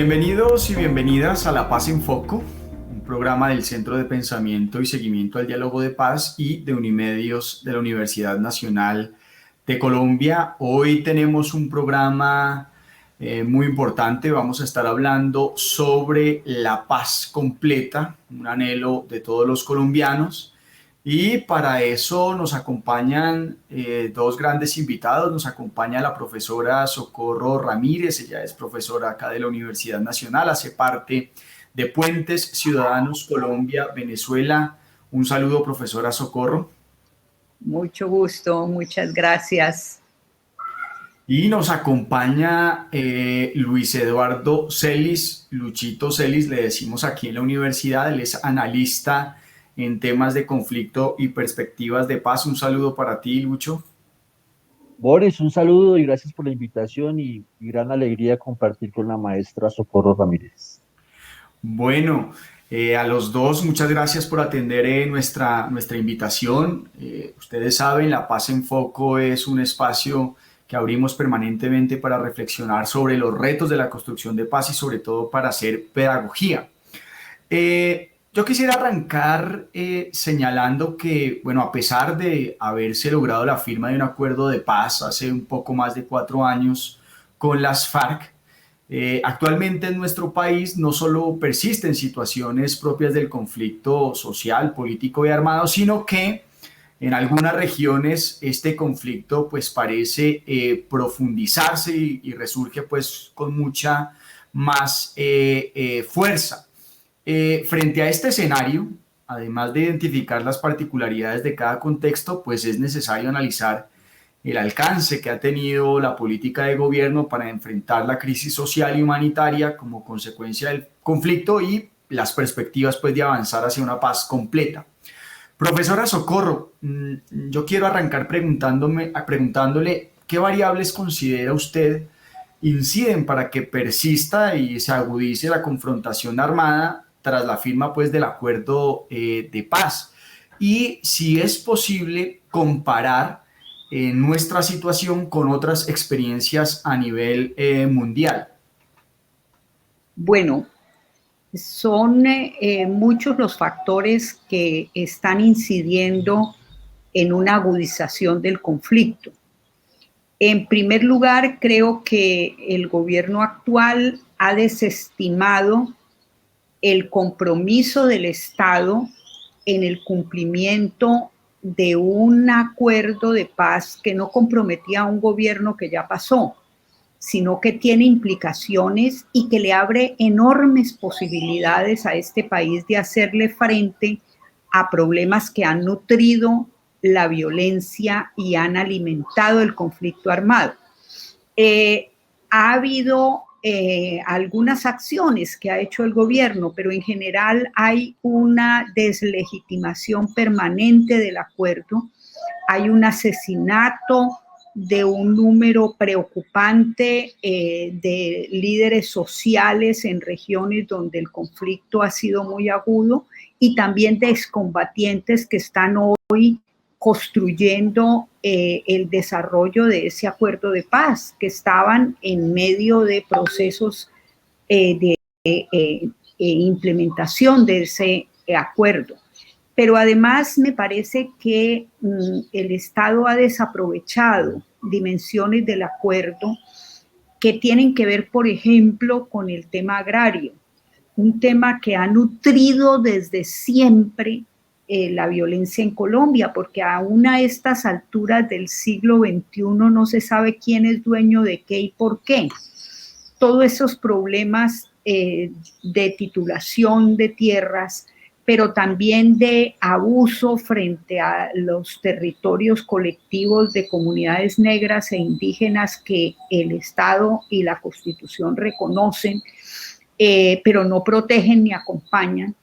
Bienvenidos y bienvenidas a La Paz en Foco, un programa del Centro de Pensamiento y Seguimiento al Diálogo de Paz y de Unimedios de la Universidad Nacional de Colombia. Hoy tenemos un programa muy importante. Vamos a estar hablando sobre la paz completa, un anhelo de todos los colombianos. Y para eso nos acompañan dos grandes invitados. Nos acompaña la profesora Socorro Ramírez. Ella es profesora acá de la Universidad Nacional, hace parte de Puentes Ciudadanos Colombia, Venezuela. Un saludo, profesora Socorro. Mucho gusto, muchas gracias. Y nos acompaña Luis Eduardo Celis, Luchito Celis, le decimos aquí en la universidad. Él es analista en temas de conflicto y perspectivas de paz. Un saludo para ti, Lucho. Boris, un saludo y gracias por la invitación y gran alegría compartir con la maestra Socorro Ramírez. Bueno, a los dos, muchas gracias por atender nuestra invitación. Ustedes saben, La Paz en Foco es un espacio que abrimos permanentemente para reflexionar sobre los retos de la construcción de paz y sobre todo para hacer pedagogía. Yo quisiera arrancar señalando que, bueno, a pesar de haberse logrado la firma de un acuerdo de paz hace un poco más de 4 años con las FARC, actualmente en nuestro país no solo persisten situaciones propias del conflicto social, político y armado, sino que en algunas regiones este conflicto pues parece profundizarse y resurge pues con mucha más fuerza. Frente a este escenario, además de identificar las particularidades de cada contexto, pues es necesario analizar el alcance que ha tenido la política de gobierno para enfrentar la crisis social y humanitaria como consecuencia del conflicto y las perspectivas pues, de avanzar hacia una paz completa. Profesora Socorro, yo quiero arrancar preguntándole qué variables considera usted inciden para que persista y se agudice la confrontación armada tras la firma pues, del acuerdo de paz. Y si es posible comparar nuestra situación con otras experiencias a nivel mundial. Bueno, son muchos los factores que están incidiendo en una agudización del conflicto. En primer lugar, creo que el gobierno actual ha desestimado el compromiso del Estado en el cumplimiento de un acuerdo de paz que no comprometía a un gobierno que ya pasó, sino que tiene implicaciones y que le abre enormes posibilidades a este país de hacerle frente a problemas que han nutrido la violencia y han alimentado el conflicto armado. Ha habido algunas acciones que ha hecho el gobierno, pero en general hay una deslegitimación permanente del acuerdo, hay un asesinato de un número preocupante de líderes sociales en regiones donde el conflicto ha sido muy agudo y también de excombatientes que están hoy construyendo el desarrollo de ese acuerdo de paz, que estaban en medio de procesos de implementación de ese acuerdo. Pero además me parece que el Estado ha desaprovechado dimensiones del acuerdo que tienen que ver, por ejemplo, con el tema agrario, un tema que ha nutrido desde siempre la violencia en Colombia, porque aún a estas alturas del siglo XXI no se sabe quién es dueño de qué y por qué. Todos esos problemas de titulación de tierras, pero también de abuso frente a los territorios colectivos de comunidades negras e indígenas que el Estado y la Constitución reconocen, pero no protegen ni acompañan.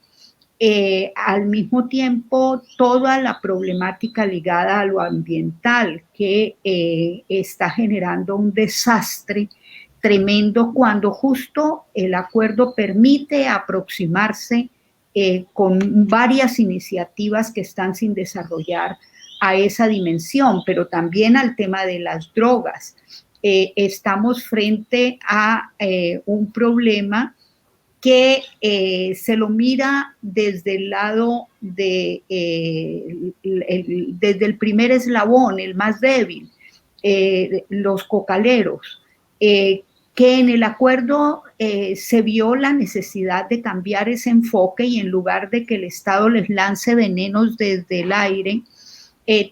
Al mismo tiempo, toda la problemática ligada a lo ambiental que está generando un desastre tremendo cuando justo el acuerdo permite aproximarse con varias iniciativas que están sin desarrollar a esa dimensión, pero también al tema de las drogas. estamos frente a un problema que se lo mira desde el lado de, desde el primer eslabón, el más débil, los cocaleros, que en el acuerdo se vio la necesidad de cambiar ese enfoque y en lugar de que el Estado les lance venenos desde el aire,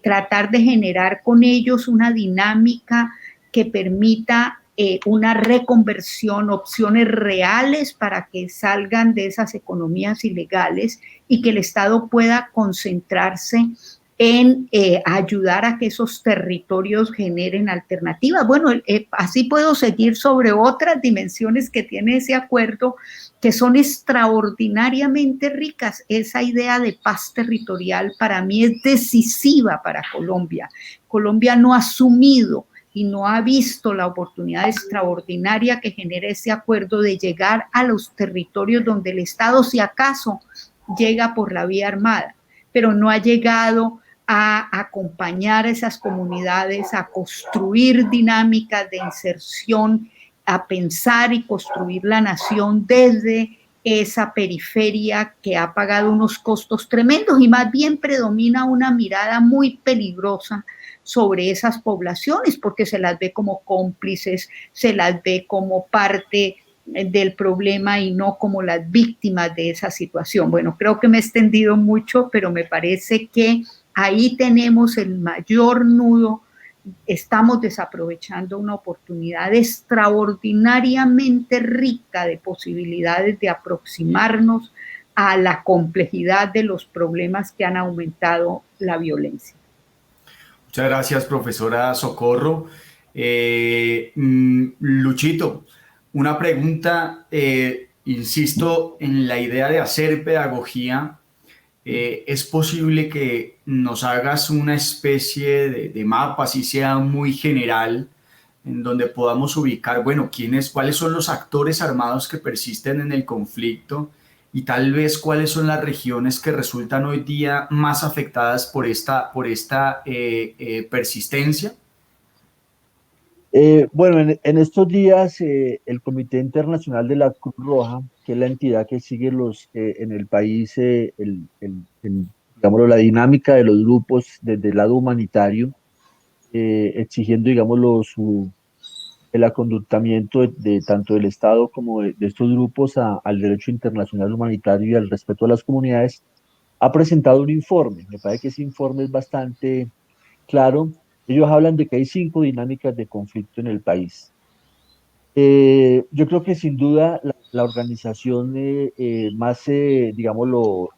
tratar de generar con ellos una dinámica que permita una reconversión, opciones reales para que salgan de esas economías ilegales y que el Estado pueda concentrarse en ayudar a que esos territorios generen alternativas. Bueno, así puedo seguir sobre otras dimensiones que tiene ese acuerdo que son extraordinariamente ricas. Esa idea de paz territorial para mí es decisiva para Colombia. Colombia no ha asumido y no ha visto la oportunidad extraordinaria que genera ese acuerdo de llegar a los territorios donde el Estado, si acaso, llega por la vía armada, pero no ha llegado a acompañar a esas comunidades, a construir dinámicas de inserción, a pensar y construir la nación desde esa periferia que ha pagado unos costos tremendos y más bien predomina una mirada muy peligrosa sobre esas poblaciones porque se las ve como cómplices, se las ve como parte del problema y no como las víctimas de esa situación. Bueno, creo que me he extendido mucho, pero me parece que ahí tenemos el mayor nudo. Estamos desaprovechando una oportunidad extraordinariamente rica de posibilidades de aproximarnos a la complejidad de los problemas que han aumentado la violencia. Muchas gracias, profesora Socorro. Luchito, una pregunta, insisto en la idea de hacer pedagogía. ¿Es posible que nos hagas una especie de mapa, así sea muy general, en donde podamos ubicar, bueno, cuáles son los actores armados que persisten en el conflicto y tal vez cuáles son las regiones que resultan hoy día más afectadas por esta persistencia? Bueno, en estos días el Comité Internacional de la Cruz Roja, que es la entidad que sigue en el país, digámoslo, la dinámica de los grupos desde el lado humanitario, exigiendo, digámoslo, el aconductamiento de tanto del Estado como de estos grupos al derecho internacional humanitario y al respeto a las comunidades, ha presentado un informe. Me parece que ese informe es bastante claro. Ellos hablan de que hay 5 dinámicas de conflicto en el país. Yo creo que sin duda la organización más, digámoslo,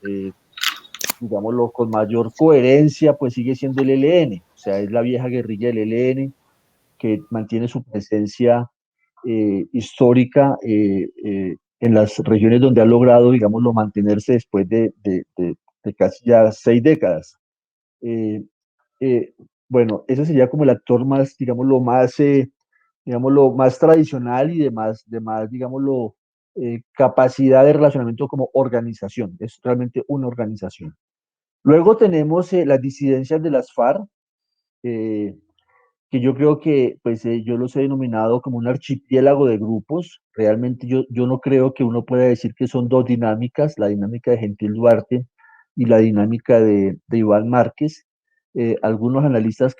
con mayor coherencia, pues sigue siendo el ELN, o sea, es la vieja guerrilla del ELN que mantiene su presencia histórica en las regiones donde ha logrado, digámoslo, mantenerse después de casi ya 6 décadas. Eh, eh, bueno, ese sería como el actor más, digámoslo, más tradicional y de más, digámoslo, capacidad de relacionamiento como organización. Es realmente una organización. Luego tenemos las disidencias de las FARC, eh, que yo creo que pues yo los he denominado como un archipiélago de grupos. Realmente yo no creo que uno pueda decir que son 2 dinámicas, la dinámica de Gentil Duarte y la dinámica de Iván Márquez. Algunos analistas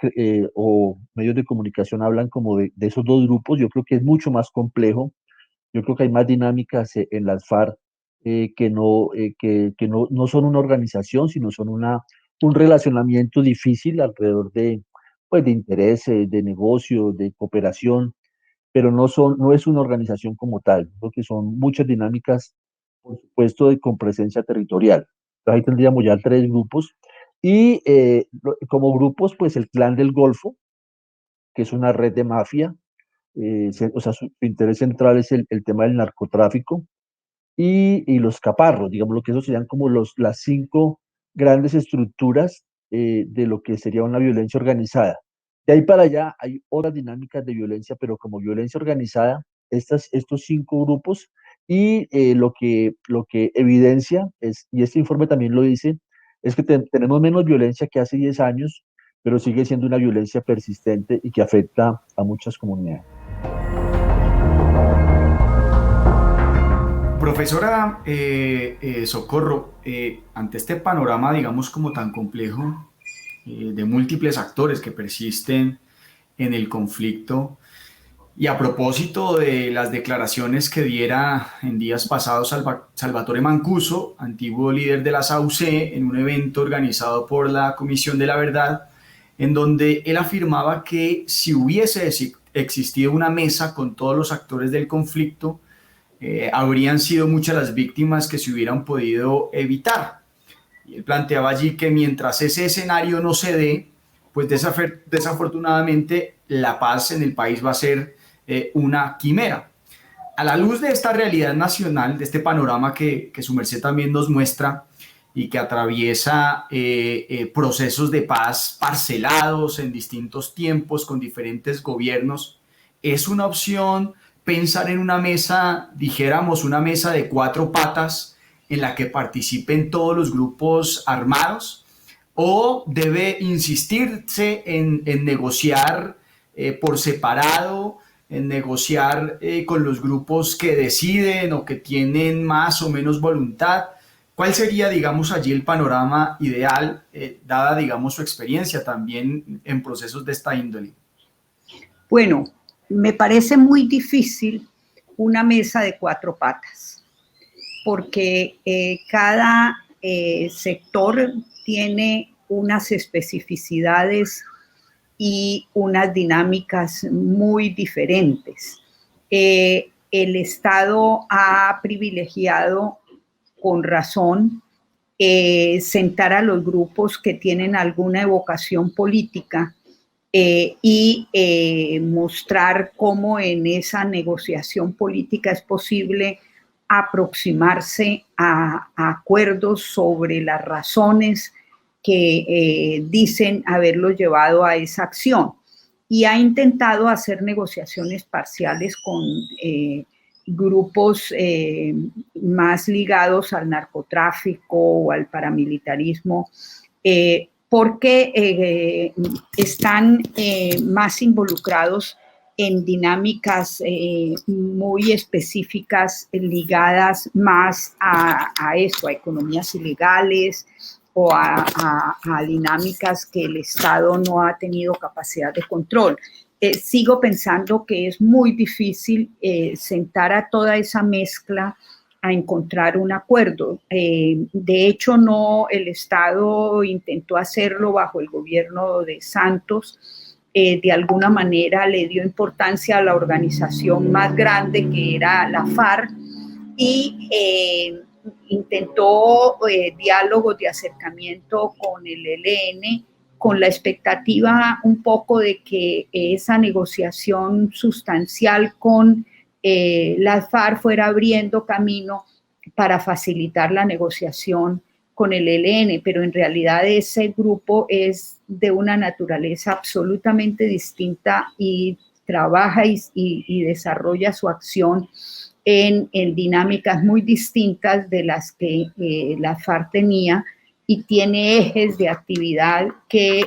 o medios de comunicación hablan como de esos 2 grupos. Yo creo que es mucho más complejo. Yo creo que hay más dinámicas en las FARC que no son una organización, sino son un relacionamiento difícil alrededor pues, de intereses, de negocio, de cooperación, pero no es una organización como tal. Creo que son muchas dinámicas, por supuesto, con presencia territorial. Entonces, ahí tendríamos ya 3 grupos. Y como grupos, pues el Clan del Golfo, que es una red de mafia, o sea, su interés central es el tema del narcotráfico y los caparros, digamos, lo que esos serían como las 5 grandes estructuras de lo que sería una violencia organizada. De ahí para allá hay otras dinámicas de violencia, pero como violencia organizada, estos 5 grupos y lo que evidencia es, y este informe también lo dice, es que tenemos menos violencia que hace 10 años, pero sigue siendo una violencia persistente y que afecta a muchas comunidades. Profesora Socorro, ante este panorama, digamos, como tan complejo, de múltiples actores que persisten en el conflicto, y a propósito de las declaraciones que diera en días pasados Salvatore Mancuso, antiguo líder de la SAUC, en un evento organizado por la Comisión de la Verdad, en donde él afirmaba que si hubiese existido una mesa con todos los actores del conflicto, habrían sido muchas las víctimas que se hubieran podido evitar. Y él planteaba allí que mientras ese escenario no se dé, pues desafortunadamente la paz en el país va a ser una quimera. A la luz de esta realidad nacional, de este panorama que su merced también nos muestra y que atraviesa procesos de paz parcelados en distintos tiempos con diferentes gobiernos, ¿es una opción pensar en una mesa, dijéramos, una mesa de 4 patas en la que participen todos los grupos armados? ¿O debe insistirse en negociar por separado, en negociar con los grupos que deciden o que tienen más o menos voluntad? ¿Cuál sería, digamos, allí el panorama ideal, dada, digamos, su experiencia también en procesos de esta índole? Bueno, me parece muy difícil una mesa de 4 patas, porque cada sector tiene unas especificidades y unas dinámicas muy diferentes. El Estado ha privilegiado, con razón, sentar a los grupos que tienen alguna evocación política y mostrar cómo en esa negociación política es posible aproximarse a acuerdos sobre las razones que dicen haberlo llevado a esa acción. Y ha intentado hacer negociaciones parciales con grupos más ligados al narcotráfico o al paramilitarismo, porque están más involucrados en dinámicas muy específicas ligadas más a eso, a economías ilegales o a dinámicas que el Estado no ha tenido capacidad de control. Sigo pensando que es muy difícil sentar a toda esa mezcla a encontrar un acuerdo. De hecho, el Estado intentó hacerlo bajo el gobierno de Santos. De alguna manera le dio importancia a la organización más grande, que era la FARC, y intentó diálogos de acercamiento con el ELN, con la expectativa un poco de que esa negociación sustancial con la FARC fuera abriendo camino para facilitar la negociación con el ELN, pero en realidad ese grupo es de una naturaleza absolutamente distinta y trabaja y desarrolla su acción en dinámicas muy distintas de las que la FARC tenía, y tiene ejes de actividad que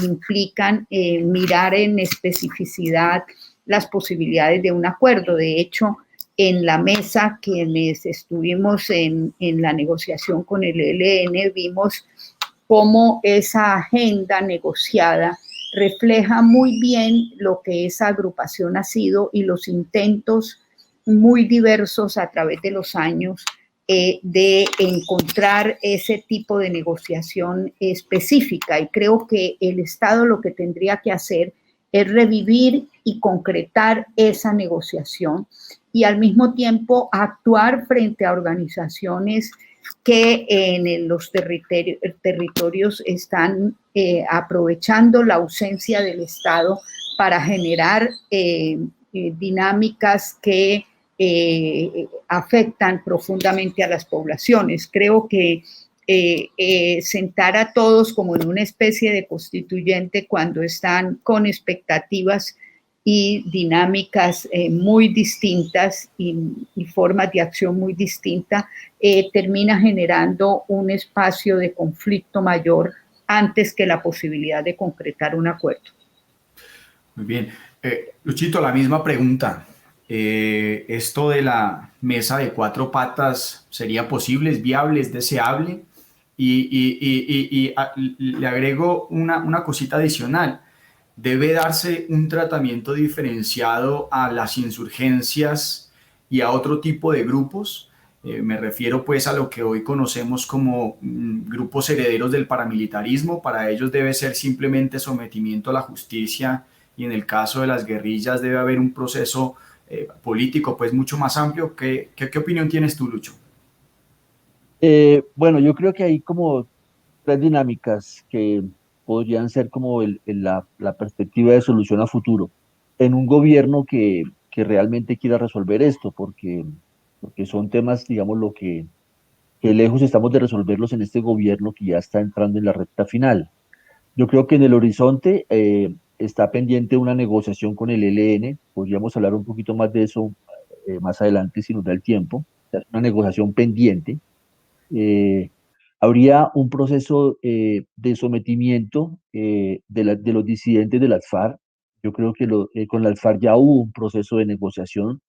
implican mirar en especificidad las posibilidades de un acuerdo. De hecho, en la mesa quienes estuvimos en la negociación con el ELN vimos cómo esa agenda negociada refleja muy bien lo que esa agrupación ha sido y los intentos muy diversos a través de los años de encontrar ese tipo de negociación específica. Y creo que el Estado lo que tendría que hacer es revivir y concretar esa negociación y al mismo tiempo actuar frente a organizaciones que en los territorios están aprovechando la ausencia del Estado para generar dinámicas que afectan profundamente a las poblaciones. Creo que sentar a todos como en una especie de constituyente cuando están con expectativas y dinámicas muy distintas y formas de acción muy distintas, termina generando un espacio de conflicto mayor antes que la posibilidad de concretar un acuerdo. Muy bien. Luchito, la misma pregunta. ¿Esto de la mesa de cuatro patas sería posible, es viable, es deseable? Le agrego una cosita adicional. ¿Debe darse un tratamiento diferenciado a las insurgencias y a otro tipo de grupos? Me refiero pues a lo que hoy conocemos como grupos herederos del paramilitarismo. Para ellos debe ser simplemente sometimiento a la justicia, y en el caso de las guerrillas debe haber un proceso político pues mucho más amplio. ¿Qué opinión tienes tú, Lucho? Bueno, yo creo que hay como tres dinámicas que podrían ser como la perspectiva de solución a futuro en un gobierno que realmente quiera resolver esto, porque son temas, digamos, que lejos estamos de resolverlos en este gobierno que ya está entrando en la recta final. Yo creo que en el horizonte está pendiente una negociación con el ELN. Podríamos hablar un poquito más de eso más adelante si nos da el tiempo. Es una negociación pendiente. eh, Habría un proceso de sometimiento de los disidentes de las FARC. Yo creo que con las FARC ya hubo un proceso de negociación.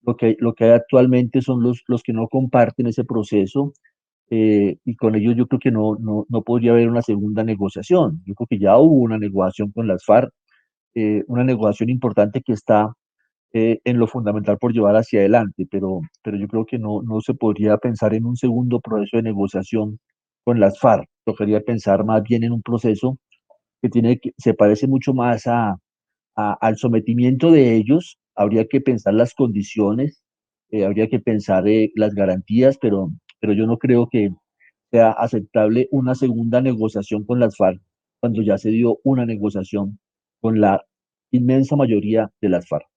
Lo que hay actualmente son los que no comparten ese proceso, y con ellos yo creo que no podría haber una segunda negociación. Yo creo que ya hubo una negociación con las FARC, una negociación importante que está en lo fundamental por llevar hacia adelante, pero yo creo que no se podría pensar en un segundo proceso de negociación con las FARC. Tocaría pensar más bien en un proceso se parece mucho más al sometimiento de ellos. Habría que pensar las condiciones, habría que pensar las garantías, pero yo no creo que sea aceptable una segunda negociación con las FARC cuando ya se dio una negociación con la inmensa mayoría de las FARC.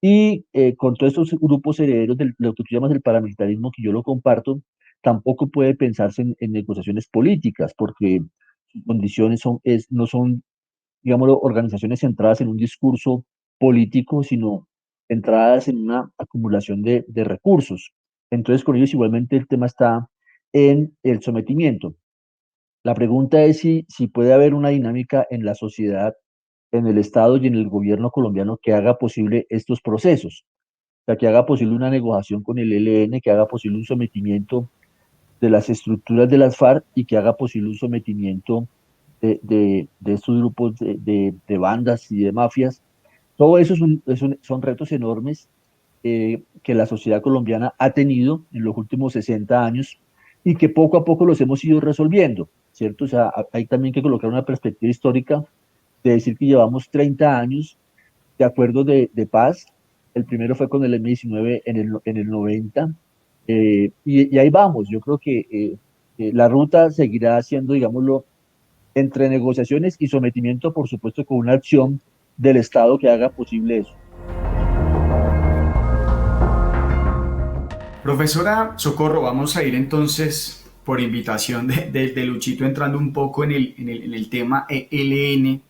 Y con todos estos grupos herederos de lo que tú llamas el paramilitarismo, que yo lo comparto, tampoco puede pensarse en negociaciones políticas, porque sus condiciones no son, digámoslo, organizaciones centradas en un discurso político, sino centradas en una acumulación de recursos. Entonces, con ellos igualmente el tema está en el sometimiento. La pregunta es si puede haber una dinámica en la sociedad, en el Estado y en el gobierno colombiano que haga posible estos procesos, o sea, que haga posible una negociación con el ELN, que haga posible un sometimiento de las estructuras de las FARC y que haga posible un sometimiento de estos grupos de bandas y de mafias. Todo eso son retos enormes que la sociedad colombiana ha tenido en los últimos 60 años y que poco a poco los hemos ido resolviendo, ¿cierto? O sea, hay también que colocar una perspectiva histórica de decir que llevamos 30 años de acuerdos de paz. El primero fue con el M-19 en el 90, y ahí vamos. Yo creo que la ruta seguirá siendo, digámoslo, entre negociaciones y sometimiento, por supuesto, con una acción del Estado que haga posible eso. Profesora Socorro, vamos a ir entonces por invitación de Luchito entrando un poco en el tema ELN,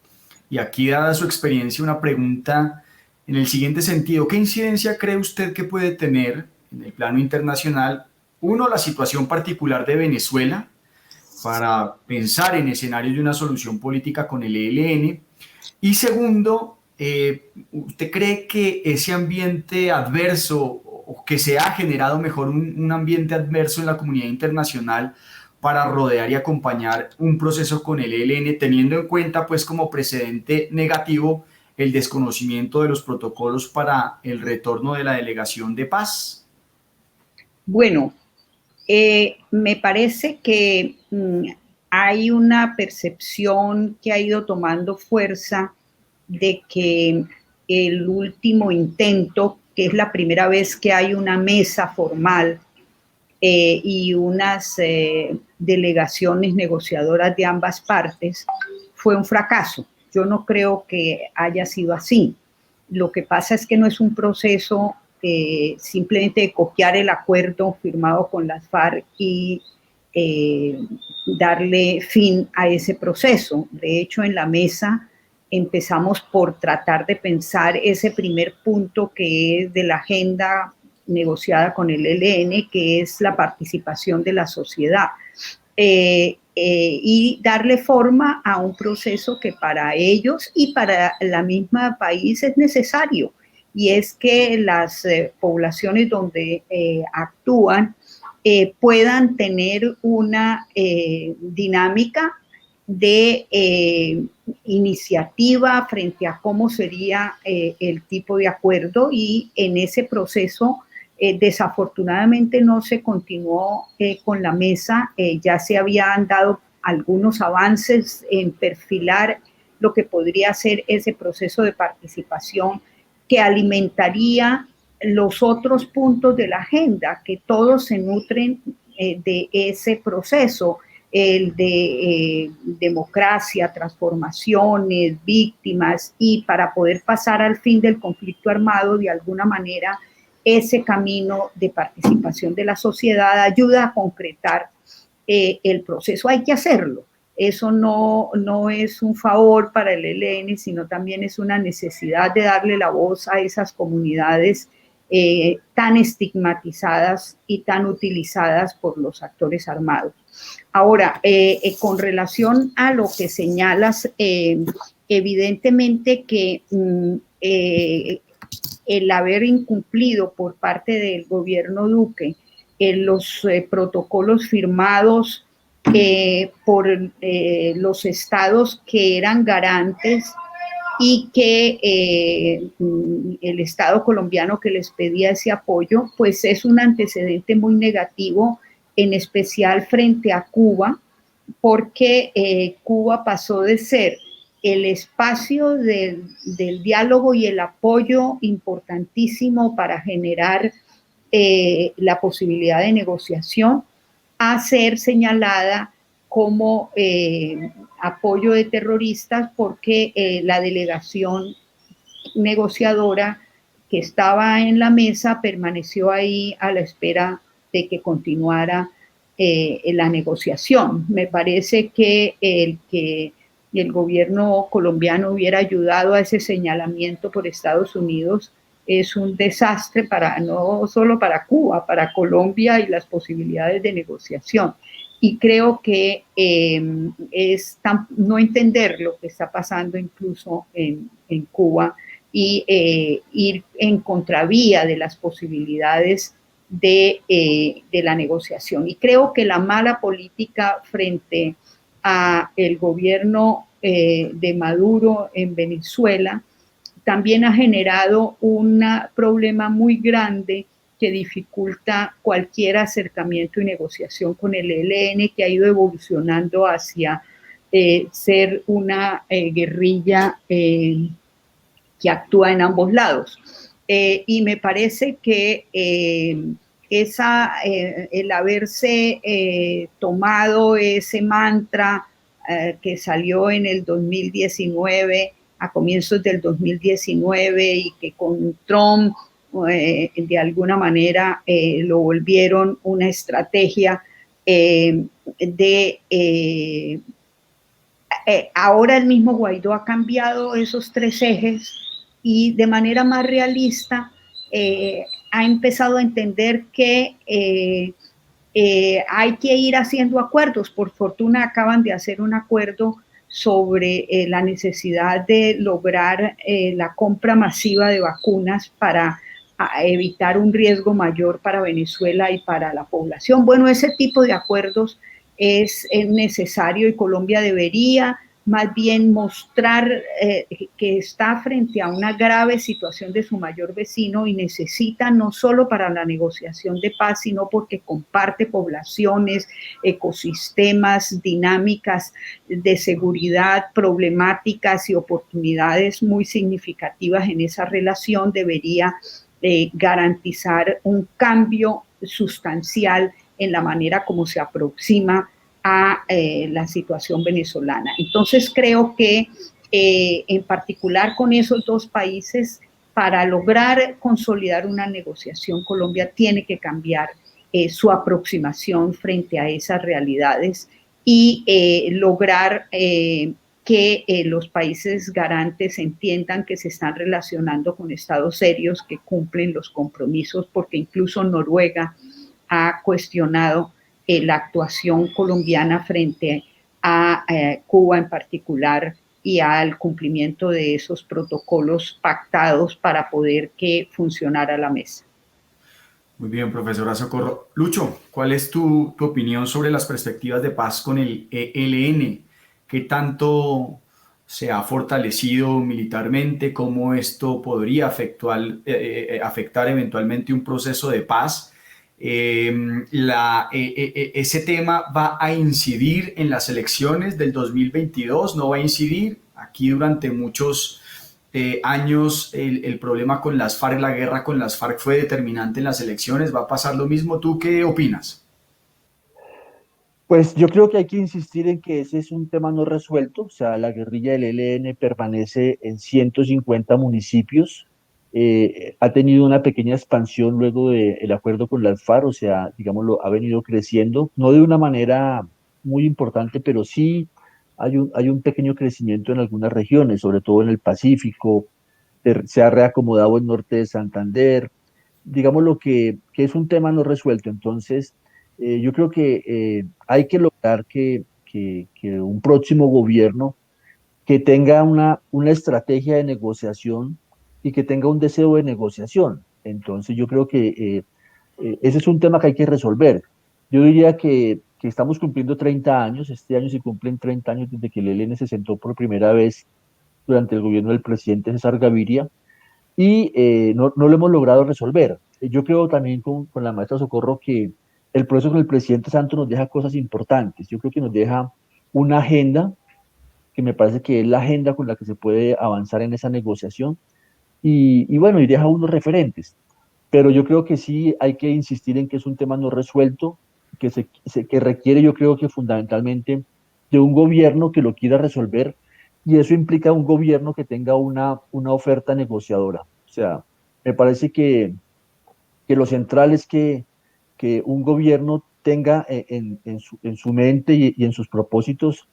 y aquí dada su experiencia una pregunta en el siguiente sentido: ¿qué incidencia cree usted que puede tener en el plano internacional, uno, la situación particular de Venezuela para pensar en escenarios de una solución política con el ELN? Y segundo, ¿usted cree que ese ambiente adverso, o que se ha generado mejor un ambiente adverso en la comunidad internacional para rodear y acompañar un proceso con el ELN, teniendo en cuenta pues como precedente negativo el desconocimiento de los protocolos para el retorno de la delegación de paz? Bueno, me parece que hay una percepción que ha ido tomando fuerza de que el último intento, que es la primera vez que hay una mesa formal y unas delegaciones negociadoras de ambas partes, fue un fracaso. Yo no creo que haya sido así. Lo que pasa es que no es un proceso simplemente de copiar el acuerdo firmado con las FARC y darle fin a ese proceso. De hecho, en la mesa empezamos por tratar de pensar ese primer punto que es de la agenda negociada con el ELN, que es la participación de la sociedad. y darle forma a un proceso que para ellos y para la misma país es necesario, y es que las poblaciones donde actúan puedan tener una dinámica de iniciativa frente a cómo sería el tipo de acuerdo, y en ese proceso desafortunadamente no se continuó con la mesa. Ya se habían dado algunos avances en perfilar lo que podría ser ese proceso de participación que alimentaría los otros puntos de la agenda, que todos se nutren de ese proceso, el de democracia, transformaciones, víctimas, y para poder pasar al fin del conflicto armado, de alguna manera, ese camino de participación de la sociedad ayuda a concretar el proceso. Hay que hacerlo. Eso no es un favor para el ELN, sino también es una necesidad de darle la voz a esas comunidades tan estigmatizadas y tan utilizadas por los actores armados. Ahora, con relación a lo que señalas, evidentemente que el haber incumplido por parte del gobierno Duque los protocolos firmados por los estados que eran garantes, y que el Estado colombiano que les pedía ese apoyo, pues es un antecedente muy negativo, en especial frente a Cuba, porque Cuba pasó de ser el espacio del diálogo y el apoyo importantísimo para generar la posibilidad de negociación, a ser señalada como apoyo de terroristas, porque la delegación negociadora que estaba en la mesa permaneció ahí a la espera de que continuara la negociación. Me parece que el gobierno colombiano hubiera ayudado a ese señalamiento por Estados Unidos es un desastre para, no solo para Cuba, para Colombia y las posibilidades de negociación. Y creo que es no entender lo que está pasando incluso en Cuba, y ir en contravía de las posibilidades de la negociación. Y creo que la mala política frente a el gobierno de Maduro en Venezuela también ha generado un problema muy grande que dificulta cualquier acercamiento y negociación con el ELN, que ha ido evolucionando hacia ser una guerrilla que actúa en ambos lados. Y me parece que el haberse tomado ese mantra que salió en el 2019, a comienzos del 2019, y que con Trump de alguna manera lo volvieron una estrategia ahora el mismo Guaidó ha cambiado esos tres ejes y de manera más realista ha empezado a entender que hay que ir haciendo acuerdos. Por fortuna acaban de hacer un acuerdo sobre la necesidad de lograr la compra masiva de vacunas para evitar un riesgo mayor para Venezuela y para la población. Bueno, ese tipo de acuerdos es necesario, y Colombia debería más bien mostrar que está frente a una grave situación de su mayor vecino, y necesita, no solo para la negociación de paz, sino porque comparte poblaciones, ecosistemas, dinámicas de seguridad, problemáticas y oportunidades muy significativas en esa relación. Debería garantizar un cambio sustancial en la manera como se aproxima a la situación venezolana. Entonces creo que en particular con esos dos países, para lograr consolidar una negociación, Colombia tiene que cambiar su aproximación frente a esas realidades y lograr que los países garantes entiendan que se están relacionando con estados serios que cumplen los compromisos, porque incluso Noruega ha cuestionado la actuación colombiana frente a Cuba en particular y al cumplimiento de esos protocolos pactados para poder que funcionara la mesa. Muy bien, profesora Socorro. Lucho, ¿cuál es tu opinión sobre las perspectivas de paz con el ELN? ¿Qué tanto se ha fortalecido militarmente? ¿Cómo esto podría afectar eventualmente un proceso de paz? ¿Ese tema va a incidir en las elecciones del 2022? ¿No va a incidir? Aquí durante muchos años el problema con las FARC, la guerra con las FARC fue determinante en las elecciones. ¿Va a pasar lo mismo? ¿Tú qué opinas? Pues yo creo que hay que insistir en que ese es un tema no resuelto, o sea, la guerrilla del ELN permanece en 150 municipios, ha tenido una pequeña expansión luego del acuerdo con las FARC, o sea, digámoslo, ha venido creciendo, no de una manera muy importante, pero sí hay un pequeño crecimiento en algunas regiones, sobre todo en el Pacífico, se ha reacomodado el norte de Santander, digámoslo que es un tema no resuelto, entonces yo creo que hay que lograr que un próximo gobierno que tenga una estrategia de negociación y que tenga un deseo de negociación. Entonces yo creo que ese es un tema que hay que resolver. Yo diría que estamos cumpliendo 30 años, este año se cumplen 30 años desde que el ELN se sentó por primera vez durante el gobierno del presidente César Gaviria y no lo hemos logrado resolver. Yo creo también con la maestra Socorro que el proceso con el presidente Santos nos deja cosas importantes. Yo creo que nos deja una agenda que me parece que es la agenda con la que se puede avanzar en esa negociación y bueno, y deja unos referentes. Pero yo creo que sí hay que insistir en que es un tema no resuelto, que requiere yo creo que fundamentalmente de un gobierno que lo quiera resolver y eso implica un gobierno que tenga una oferta negociadora. O sea, me parece que lo central es que un gobierno tenga en su mente y en sus propósitos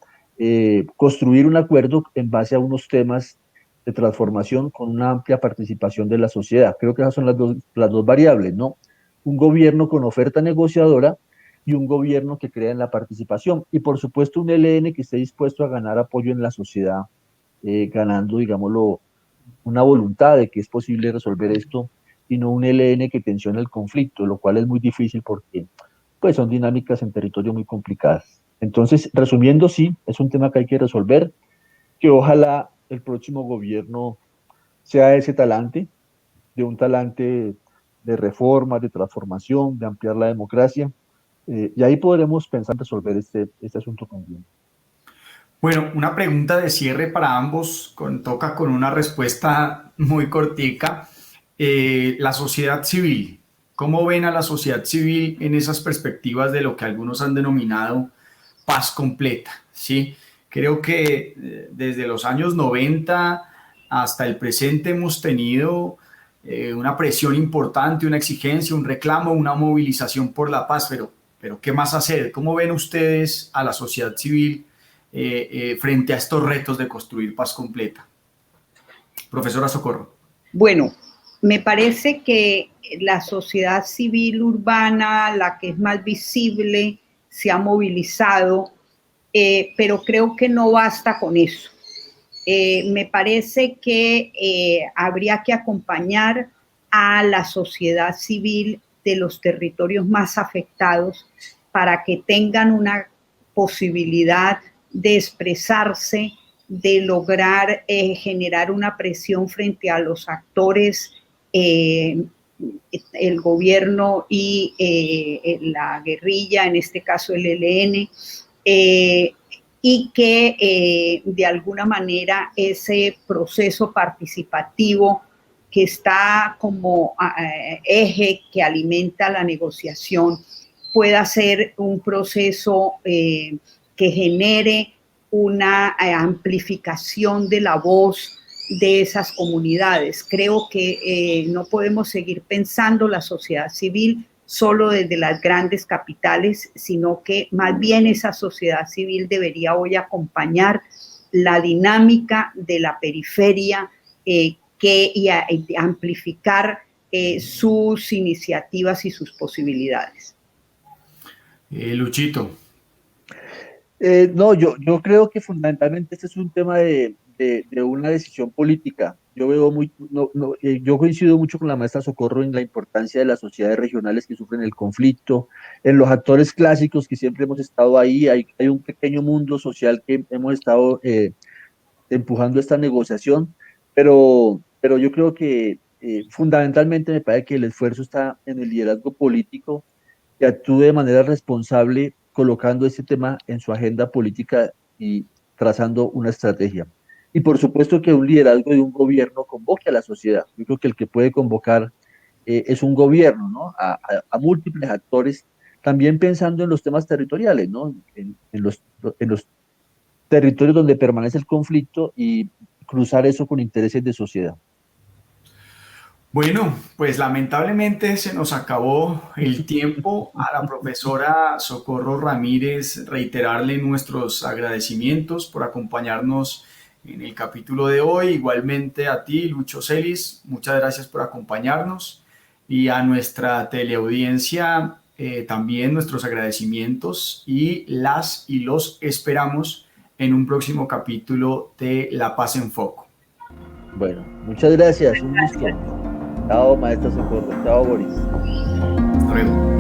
construir un acuerdo en base a unos temas de transformación con una amplia participación de la sociedad. Creo que esas son las dos variables, ¿no? Un gobierno con oferta negociadora y un gobierno que crea en la participación. Y por supuesto un ELN que esté dispuesto a ganar apoyo en la sociedad, ganando, digámoslo, una voluntad de que es posible resolver esto y no un ELN que tensiona el conflicto, lo cual es muy difícil porque pues son dinámicas en territorio muy complicadas. Entonces, resumiendo, sí, es un tema que hay que resolver, que ojalá el próximo gobierno sea ese talante, de un talante de reforma, de transformación, de ampliar la democracia, y ahí podremos pensar en resolver este asunto también. Bueno, una pregunta de cierre para ambos, toca con una respuesta muy cortica. La sociedad civil, ¿cómo ven a la sociedad civil en esas perspectivas de lo que algunos han denominado paz completa? ¿Sí? Creo que desde los años 90 hasta el presente hemos tenido una presión importante, una exigencia, un reclamo, una movilización por la paz, pero ¿qué más hacer? ¿Cómo ven ustedes a la sociedad civil frente a estos retos de construir paz completa? Profesora Socorro. Bueno, me parece que la sociedad civil urbana, la que es más visible, se ha movilizado, pero creo que no basta con eso. Me parece que habría que acompañar a la sociedad civil de los territorios más afectados para que tengan una posibilidad de expresarse, de lograr generar una presión frente a los actores, el gobierno y la guerrilla, en este caso el ELN, y que de alguna manera ese proceso participativo que está como eje que alimenta la negociación pueda ser un proceso que genere una amplificación de la voz de esas comunidades. Creo que no podemos seguir pensando la sociedad civil solo desde las grandes capitales, sino que más bien esa sociedad civil debería hoy acompañar la dinámica de la periferia y amplificar sus iniciativas y sus posibilidades. Luchito. No, yo creo que fundamentalmente este es un tema de una decisión política. Yo veo yo coincido mucho con la maestra Socorro en la importancia de las sociedades regionales que sufren el conflicto, en los actores clásicos que siempre hemos estado ahí. Hay un pequeño mundo social que hemos estado empujando esta negociación, pero yo creo que fundamentalmente me parece que el esfuerzo está en el liderazgo político que actúe de manera responsable, colocando este tema en su agenda política y trazando una estrategia. Y por supuesto que un liderazgo de un gobierno convoque a la sociedad. Yo creo que el que puede convocar es un gobierno, ¿no? A múltiples actores, también pensando en los temas territoriales, ¿no? En los territorios donde permanece el conflicto y cruzar eso con intereses de sociedad. Bueno, pues lamentablemente se nos acabó el tiempo. A la profesora Socorro Ramírez reiterarle nuestros agradecimientos por acompañarnos en el capítulo de hoy. Igualmente a ti, Lucho Celis, muchas gracias por acompañarnos. Y a nuestra teleaudiencia también nuestros agradecimientos y las y los esperamos en un próximo capítulo de La Paz en Foco. Bueno, muchas gracias, un gusto. Chao, maestra Socorro. Chao, Boris. Hasta luego.